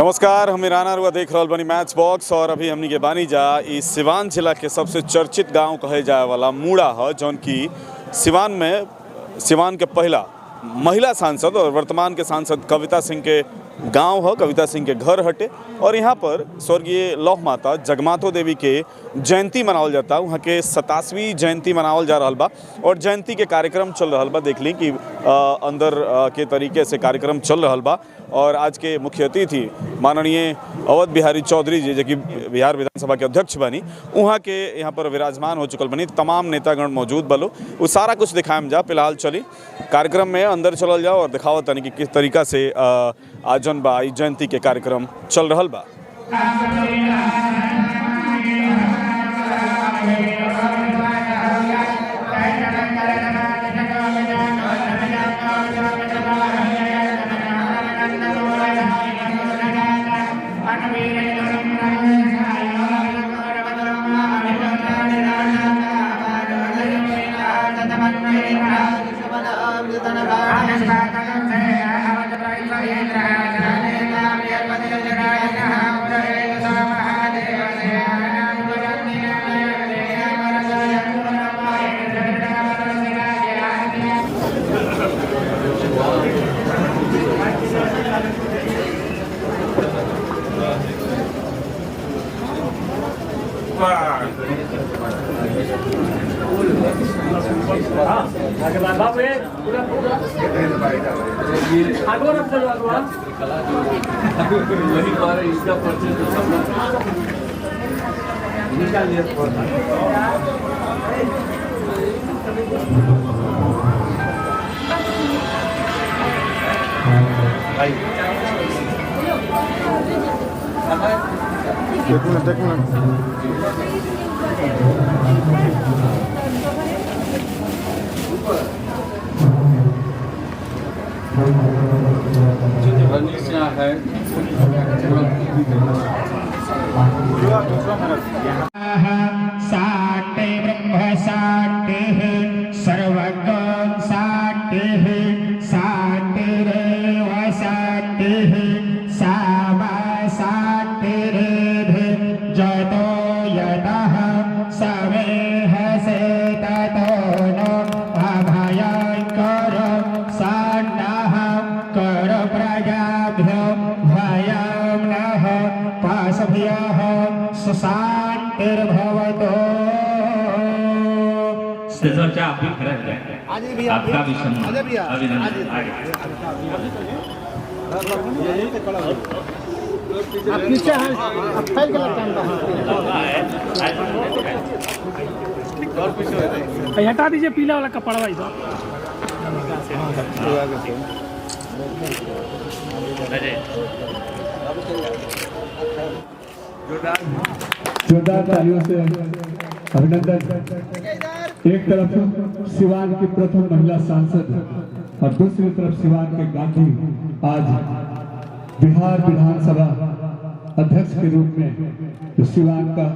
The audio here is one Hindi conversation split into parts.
नमस्कार, हम ईराना रुआ देख रहल बानी मैच बॉक्स। और अभी हमनी के बानी जा इस सिवान जिला के सबसे चर्चित गांव कहे जाए वाला मूड़ा है, जौन की सिवान के पहला महिला सांसद और वर्तमान के सांसद कविता सिंह के गांव है, कविता सिंह के घर हटे। और यहाँ पर स्वर्गीय लौह माता जगमातो देवी के जयंती मनावल जाता। वहाँ के 87वीं जयंती मनावल जा रहा बा और जयंती के कार्यक्रम चल रहा बा। देख ली कि अंदर के तरीके से कार्यक्रम चल रहा बा। और आज के मुख्य अतिथि माननीय अवध बिहारी चौधरी जी, जो कि बिहार विधानसभा के अध्यक्ष बनी, वहाँ के यहाँ पर विराजमान हो चुकल बनी। तमाम नेतागण मौजूद बलो, वो सारा कुछ दिखाएम जा। फिलहाल चली कार्यक्रम में अंदर चलल जाओ और दिखाओ तनी कि किस तरीका से आज जौन बा जयंती के कार्यक्रम चल रहा बा। साटे ब्रह्म साटे सर्वज्ञ साटे साटे रेव साटे सावा साटे रे जतो यतः सवेह से ततो नो अभयंकर सान्नः कर प्रजाभ्यो भयं नः पाशभ्यः सुशांतिर्भवतो। चाचा आप भी खड़े हो जाए, आपका भी सम्मान अभिनंदन। आप पीछे हैं, आप फैल के लगता है। हटा दीजिए पीला वाला कपड़ा भाई साहब। जोरदार तालियों से अभिनंदन। एक तरफ सिवान की प्रथम महिला सांसद और दूसरी तरफ सिवान के गांधी आज बिहार विधानसभा अध्यक्ष के रूप में तो सिवान का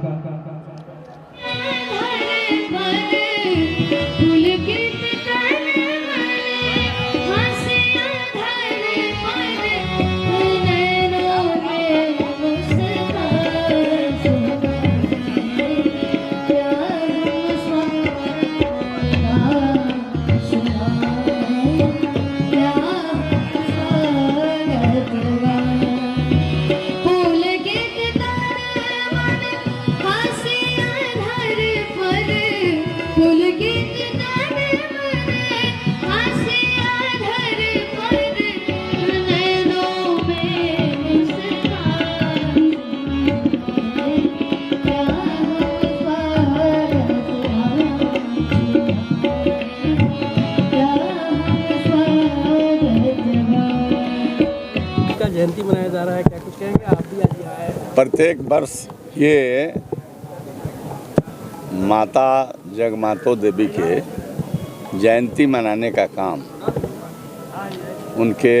जयंती मनाया जा रहा है, क्या कुछ कहेंगे? आप भी आज आए। प्रत्येक वर्ष ये माता जगमातो देवी के जयंती मनाने का काम उनके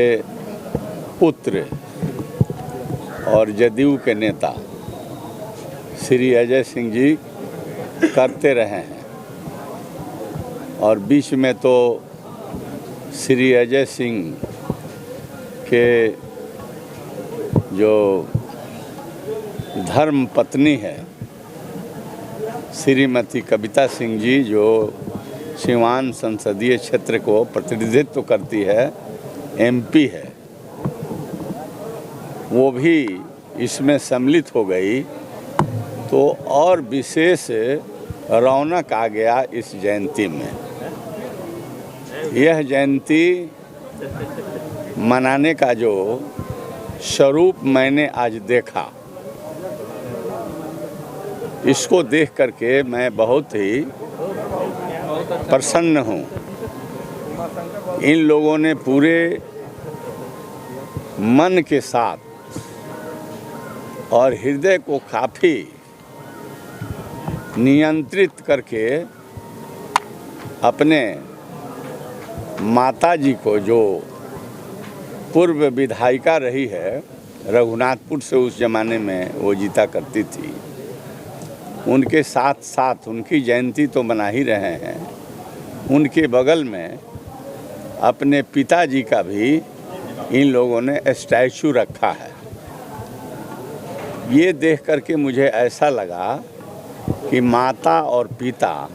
पुत्र और जदयू के नेता श्री अजय सिंह जी करते रहे हैं। और बीच में तो श्री अजय सिंह के जो धर्म पत्नी है श्रीमती कविता सिंह जी, जो सिवान संसदीय क्षेत्र को प्रतिनिधित्व करती है, एमपी है, वो भी इसमें सम्मिलित हो गई तो और विशेष रौनक आ गया इस जयंती में। यह जयंती मनाने का जो स्वरूप मैंने आज देखा, इसको देख करके मैं बहुत ही प्रसन्न हूँ। इन लोगों ने पूरे मन के साथ और हृदय को काफ़ी नियंत्रित करके अपने माता जी को, जो पूर्व विधायिका रही है रघुनाथपुर से, उस ज़माने में वो जीता करती थी, उनके साथ साथ उनकी जयंती तो मना ही रहे हैं, उनके बगल में अपने पिताजी का भी इन लोगों ने स्टैचू रखा है। ये देख करके मुझे ऐसा लगा कि माता और पिता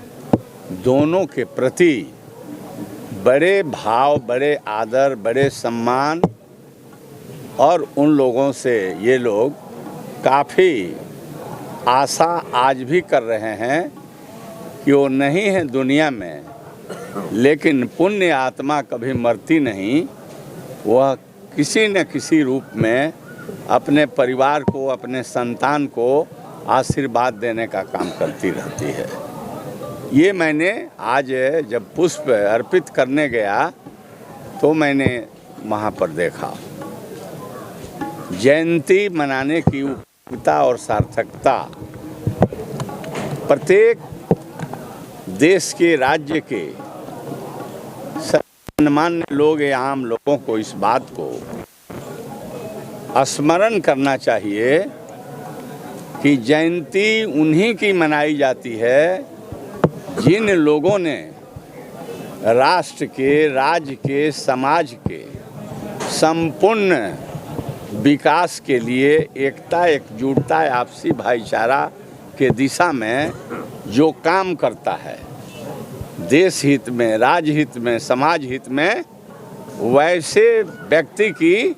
दोनों के प्रति बड़े भाव, बड़े आदर, बड़े सम्मान, और उन लोगों से ये लोग काफ़ी आशा आज भी कर रहे हैं कि वो नहीं है दुनिया में, लेकिन पुण्य आत्मा कभी मरती नहीं। वह किसी न किसी रूप में अपने परिवार को, अपने संतान को आशीर्वाद देने का काम करती रहती है। ये मैंने आज जब पुष्प अर्पित करने गया तो मैंने वहाँ पर देखा। जयंती मनाने की उपयुक्तता और सार्थकता प्रत्येक देश के, राज्य के गणमान्य लोग या आम लोगों को इस बात को स्मरण करना चाहिए कि जयंती उन्हीं की मनाई जाती है जिन लोगों ने राष्ट्र के, राज्य के, समाज के संपूर्ण विकास के लिए एकता, एकजुटता, आपसी भाईचारा के दिशा में जो काम करता है, देश हित में, राज्य हित में, समाज हित में, वैसे व्यक्ति की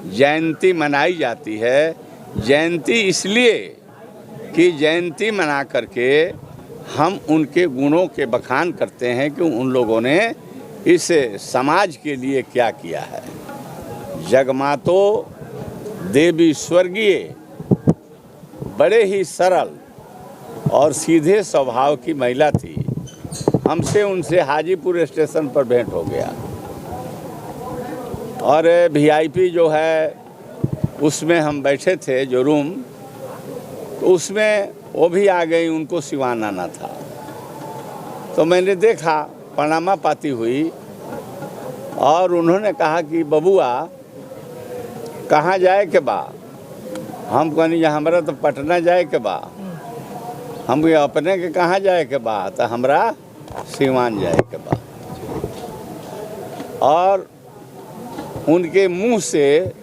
जयंती मनाई जाती है। जयंती इसलिए कि जयंती मना करके हम उनके गुणों के बखान करते हैं कि उन लोगों ने इस समाज के लिए क्या किया है। जगमातो देवी स्वर्गीय बड़े ही सरल और सीधे स्वभाव की महिला थी। हमसे उनसे हाजीपुर स्टेशन पर भेंट हो गया, और वीआईपी जो है उसमें हम बैठे थे, जो रूम, तो उसमें वो भी आ गई, उनको सिवान आना था। तो मैंने देखा, प्रणामा पाती हुई, और उन्होंने कहा कि बबुआ कहाँ जाए के बा। हम कहनी हमारा तो पटना जाए के बा। हम अपने के कहाँ जाए के बा, तो हमरा सिवान जाए के बा। और उनके मुंह से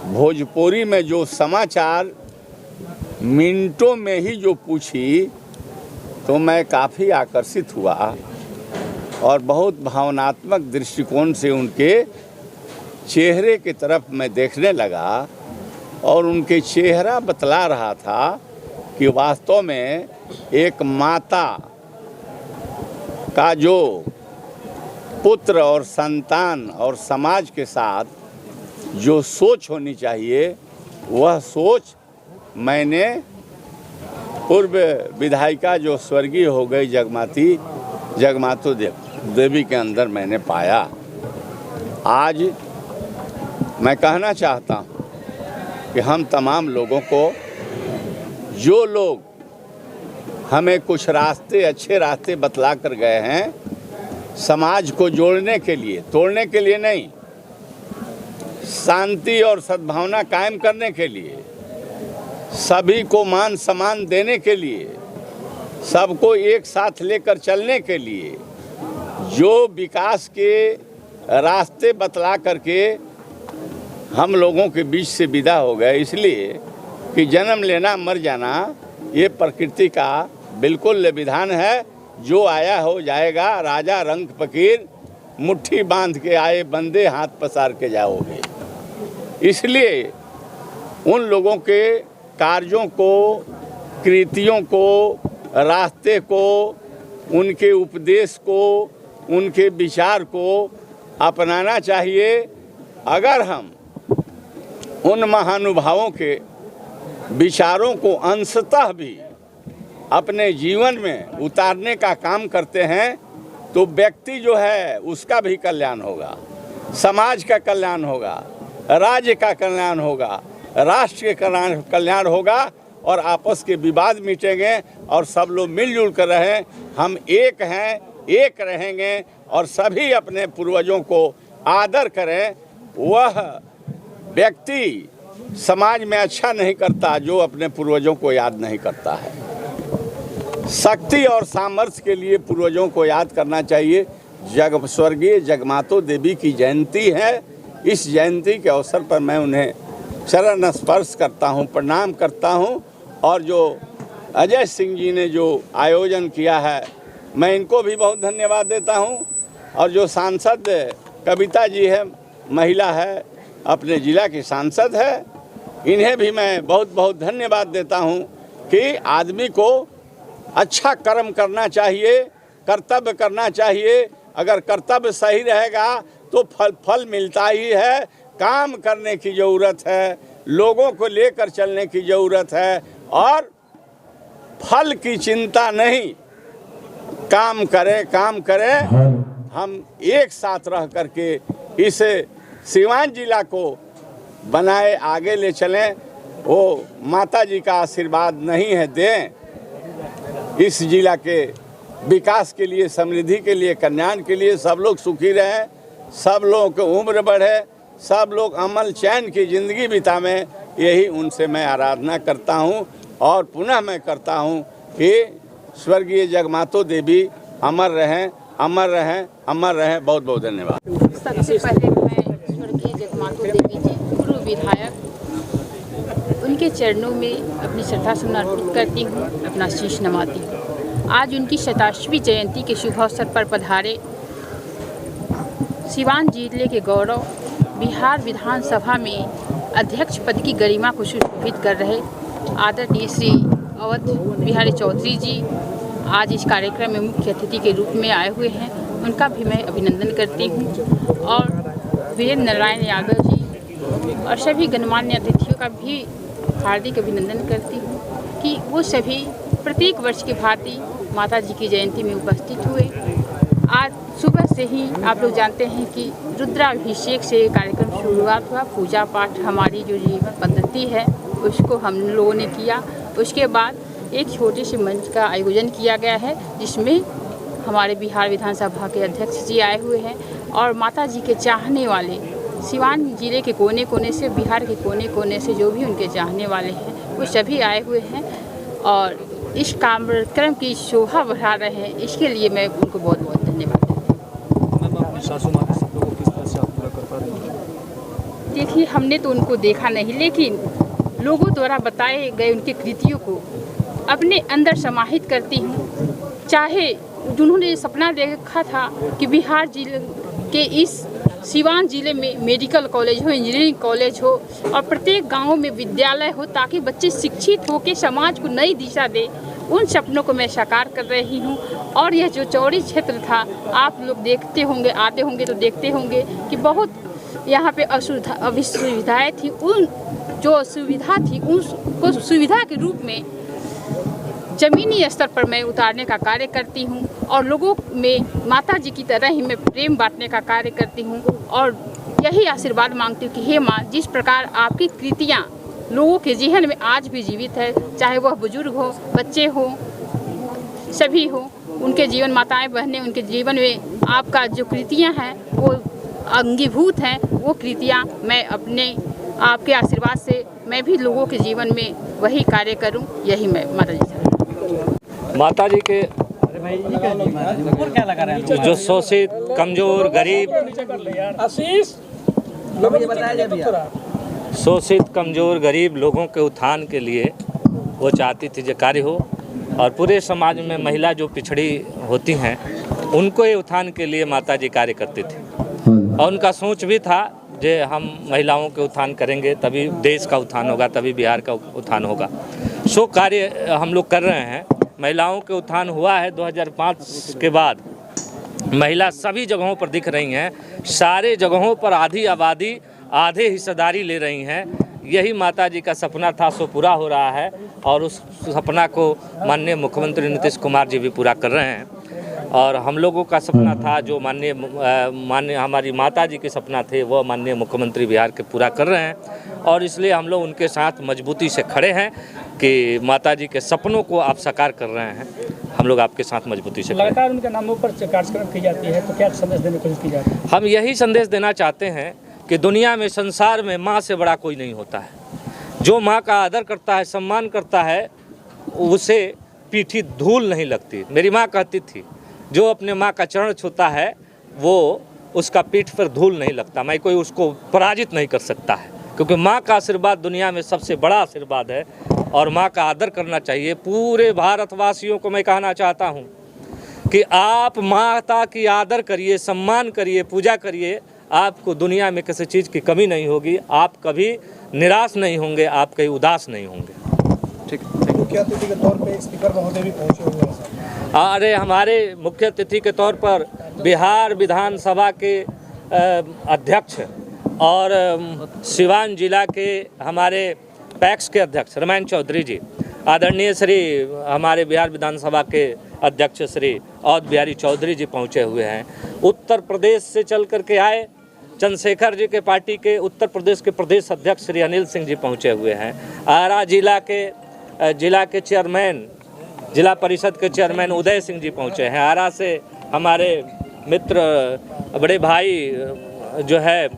भोजपुरी में जो समाचार मिनटों में ही जो पूछी, तो मैं काफ़ी आकर्षित हुआ और बहुत भावनात्मक दृष्टिकोण से उनके चेहरे की तरफ मैं देखने लगा, और उनके चेहरा बतला रहा था कि वास्तव में एक माता का जो पुत्र और संतान और समाज के साथ जो सोच होनी चाहिए, वह सोच मैंने पूर्व विधायिका जो स्वर्गीय हो गई जगमातो देवी के अंदर मैंने पाया। आज मैं कहना चाहता हूँ कि हम तमाम लोगों को, जो लोग हमें कुछ रास्ते, अच्छे रास्ते बतला कर गए हैं, समाज को जोड़ने के लिए, तोड़ने के लिए नहीं, शांति और सद्भावना कायम करने के लिए, सभी को मान सम्मान देने के लिए, सबको एक साथ लेकर चलने के लिए, जो विकास के रास्ते बतला करके हम लोगों के बीच से विदा हो गए, इसलिए कि जन्म लेना मर जाना ये प्रकृति का बिल्कुल विधान है। जो आया हो जाएगा, राजा रंग फकीर मुट्ठी बांध के आए बंदे हाथ पसार के जाओगे। इसलिए उन लोगों के कार्यों को, कृतियों को, रास्ते को, उनके उपदेश को, उनके विचार को अपनाना चाहिए। अगर हम उन महानुभावों के विचारों को अंशतः भी अपने जीवन में उतारने का काम करते हैं तो व्यक्ति जो है उसका भी कल्याण होगा, समाज का कल्याण होगा, राज्य का कल्याण होगा, राष्ट्र के कल्याण होगा और आपस के विवाद मिटेंगे और सब लोग मिलजुल कर रहें। हम एक हैं, एक रहेंगे और सभी अपने पूर्वजों को आदर करें। वह व्यक्ति समाज में अच्छा नहीं करता जो अपने पूर्वजों को याद नहीं करता है। शक्ति और सामर्थ्य के लिए पूर्वजों को याद करना चाहिए। स्वर्गीय जगमातो देवी की जयंती है। इस जयंती के अवसर पर मैं उन्हें चरण स्पर्श करता हूं, प्रणाम करता हूं। और जो अजय सिंह जी ने जो आयोजन किया है, मैं इनको भी बहुत धन्यवाद देता हूं। और जो सांसद कविता जी है, महिला है, अपने ज़िला की सांसद है, इन्हें भी मैं बहुत बहुत धन्यवाद देता हूं कि आदमी को अच्छा कर्म करना चाहिए, कर्तव्य करना चाहिए। अगर कर्तव्य सही रहेगा तो फल मिलता ही है। काम करने की ज़रूरत है, लोगों को लेकर चलने की ज़रूरत है और फल की चिंता नहीं। काम करें। हम एक साथ रह करके इस सिवान जिला को बनाए आगे ले चलें। वो माता जी का आशीर्वाद नहीं है दें इस जिला के विकास के लिए, समृद्धि के लिए, कल्याण के लिए। सब लोग सुखी रहें, सब लोगों की उम्र बढ़े, सब लोग अमल चैन की ज़िंदगी बितावें। यही उनसे मैं आराधना करता हूँ और पुनः मैं करता हूँ कि स्वर्गीय जगमातो देवी अमर रहें, अमर रहें, अमर रहें। बहुत बहुत धन्यवाद। सबसे पहले मैं स्वर्गीय जगमातो देवी जी, पूर्व विधायक, उनके चरणों में अपनी श्रद्धा सुमन अर्पित करती हूँ, अपना शीश नवाती हूँ। आज उनकी 87वीं जयंती के शुभ अवसर पर पधारे सिवान जिले के गौरव बिहार विधानसभा में अध्यक्ष पद की गरिमा को सुशोभित कर रहे आदरणीय श्री अवध बिहारी चौधरी जी आज इस कार्यक्रम में मुख्य अतिथि के रूप में आए हुए हैं। उनका भी मैं अभिनंदन करती हूँ और वीरेंद्र नारायण यादव जी और सभी गणमान्य अतिथियों का भी हार्दिक अभिनंदन करती हूँ कि वो सभी प्रत्येक वर्ष की भांति माता जी की जयंती में उपस्थित हुए। आज सुबह से ही आप लोग जानते हैं कि रुद्राभिषेक से कार्यक्रम शुरुआत हुआ। पूजा पाठ हमारी जो जीवन पद्धति है उसको हम लोगों ने किया। उसके बाद एक छोटे से मंच का आयोजन किया गया है जिसमें हमारे बिहार विधानसभा के अध्यक्ष जी आए हुए हैं और माता जी के चाहने वाले सिवान जिले के कोने कोने से, बिहार के कोने कोने से जो भी उनके चाहने वाले हैं वो सभी आए हुए हैं और इस कार्यक्रम की शोभा बढ़ा रहे हैं। इसके लिए मैं उनको बहुत बहुत धन्यवाद देती हूँ। देखिए, हमने तो उनको देखा नहीं, लेकिन लोगों द्वारा बताए गए उनके कृतियों को अपने अंदर समाहित करती हूँ। चाहे जिन्होंने सपना देखा था कि बिहार जिले के इस सिवान जिले में मेडिकल कॉलेज हो, इंजीनियरिंग कॉलेज हो और प्रत्येक गांव में विद्यालय हो ताकि बच्चे शिक्षित होकर समाज को नई दिशा दे, उन सपनों को मैं साकार कर रही हूँ। और यह जो चौड़ी क्षेत्र था, आप लोग देखते होंगे, आते होंगे तो देखते होंगे कि बहुत यहाँ पे असुविधाएँ थी। उन जो सुविधा थी उसको सुविधा के रूप में ज़मीनी स्तर पर मैं उतारने का कार्य करती हूँ और लोगों में माता जी की तरह ही मैं प्रेम बांटने का कार्य करती हूँ और यही आशीर्वाद मांगती हूँ कि हे माँ, जिस प्रकार आपकी कृतियाँ लोगों के जीवन में आज भी जीवित है, चाहे वह बुजुर्ग हो, बच्चे हो, सभी हो, उनके जीवन, माताएं बहनें, उनके जीवन में आपका जो कृतियाँ हैं वो अंगीभूत हैं। वो कृतियाँ मैं अपने आपके आशीर्वाद से मैं भी लोगों के जीवन में वही कार्य करूं, यही मैं माता जी के जो शोषित, कमजोर, गरीब शोषित, कमज़ोर, गरीब लोगों के उत्थान के लिए वो चाहती थी जो कार्य हो, और पूरे समाज में महिला जो पिछड़ी होती हैं उनको ये उत्थान के लिए माता जी कार्य करती थी। और उनका सोच भी था जे हम महिलाओं के उत्थान करेंगे तभी देश का उत्थान होगा, तभी बिहार का उत्थान होगा। सो कार्य हम लोग कर रहे हैं। महिलाओं के उत्थान हुआ है 2005 के बाद। महिला सभी जगहों पर दिख रही हैं, सारे जगहों पर आधी आबादी आधे हिस्सेदारी ले रही हैं। यही माता जी का सपना था, सो पूरा हो रहा है, और उस सपना को माननीय मुख्यमंत्री नीतीश कुमार जी भी पूरा कर रहे हैं। और हम लोगों का सपना था जो माननीय हमारी माता जी के सपना थे वो माननीय मुख्यमंत्री बिहार के पूरा कर रहे हैं, और इसलिए हम लोग उनके साथ मजबूती से खड़े हैं कि माता जी के सपनों को आप साकार कर रहे हैं। हम लोग आपके साथ मजबूती से खड़े हैं। लगातार उनके नामों पर कार्यक्रम की जाती है, तो क्या संदेश देने की कोशिश की जाती है? हम यही संदेश देना चाहते हैं कि दुनिया में, संसार में माँ से बड़ा कोई नहीं होता है। जो माँ का आदर करता है, सम्मान करता है, उसे पीठी धूल नहीं लगती। मेरी माँ कहती थी जो अपने माँ का चरण छूता है वो उसका पीठ पर धूल नहीं लगता। मैं कोई उसको पराजित नहीं कर सकता है, क्योंकि माँ का आशीर्वाद दुनिया में सबसे बड़ा आशीर्वाद है, और माँ का आदर करना चाहिए। पूरे भारतवासियों को मैं कहना चाहता हूँ कि आप माता की आदर करिए, सम्मान करिए, पूजा करिए। आपको दुनिया में किसी चीज़ की कमी नहीं होगी, आप कभी निराश नहीं होंगे, आप कहीं उदास नहीं होंगे। ठीक। मुख्य अतिथि के तौर पे स्पीकर महोदय भी पहुंचे हुए हैं। अरे हमारे मुख्य अतिथि के तौर पर बिहार विधानसभा के अध्यक्ष और सिवान जिला के हमारे पैक्स के अध्यक्ष रमायण चौधरी जी, आदरणीय श्री हमारे बिहार विधानसभा के अध्यक्ष श्री अवध बिहारी चौधरी जी पहुंचे हुए हैं। उत्तर प्रदेश से चल करके आए चंद्रशेखर जी के पार्टी के उत्तर प्रदेश के प्रदेश अध्यक्ष श्री अनिल सिंह जी पहुंचे हुए हैं। आरा जिला के चेयरमैन, जिला परिषद के चेयरमैन उदय सिंह जी पहुंचे हैं। आरा से हमारे मित्र बड़े भाई जो है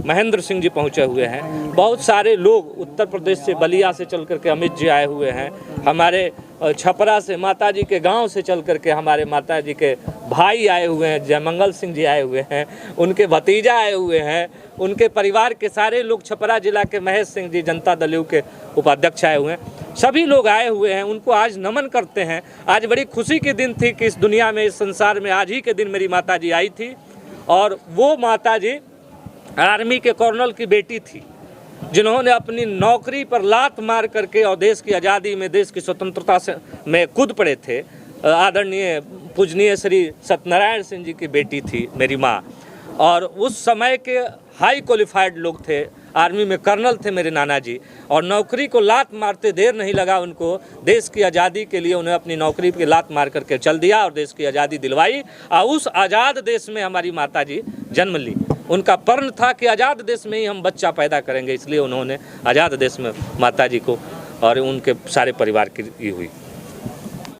महेंद्र सिंह जी पहुंचे हुए हैं। बहुत सारे लोग उत्तर प्रदेश से, बलिया से चल करके अमित जी आए हुए हैं। हमारे छपरा से माता जी के गांव से चल करके हमारे माता जी के भाई आए हुए हैं, जयमंगल सिंह जी आए हुए हैं, उनके भतीजा आए हुए हैं, उनके परिवार के सारे लोग, छपरा जिला के महेश सिंह जी जनता दल यू के उपाध्यक्ष आए हुए हैं। सभी लोग आए हुए हैं, उनको आज नमन करते हैं। आज बड़ी खुशी के दिन थी कि इस दुनिया में, इस संसार में आज ही के दिन मेरी माता जी आई थी, और वो माता जी आर्मी के कर्नल की बेटी थी, जिन्होंने अपनी नौकरी पर लात मार करके और देश की आज़ादी में, देश की स्वतंत्रता से में कूद पड़े थे। आदरणीय पूजनीय श्री सत्यनारायण सिंह जी की बेटी थी मेरी माँ, और उस समय के हाई क्वालिफाइड लोग थे, आर्मी में कर्नल थे मेरे नाना जी, और नौकरी को लात मारते देर नहीं लगा उनको। देश की आज़ादी के लिए उन्हें अपनी नौकरी पे लात मार करके चल दिया और देश की आज़ादी दिलवाई, और उस आज़ाद देश में हमारी माता जी जन्म ली। उनका प्रण था कि आज़ाद देश में ही हम बच्चा पैदा करेंगे, इसलिए उन्होंने आज़ाद देश में माता जी को और उनके सारे परिवार की हुई।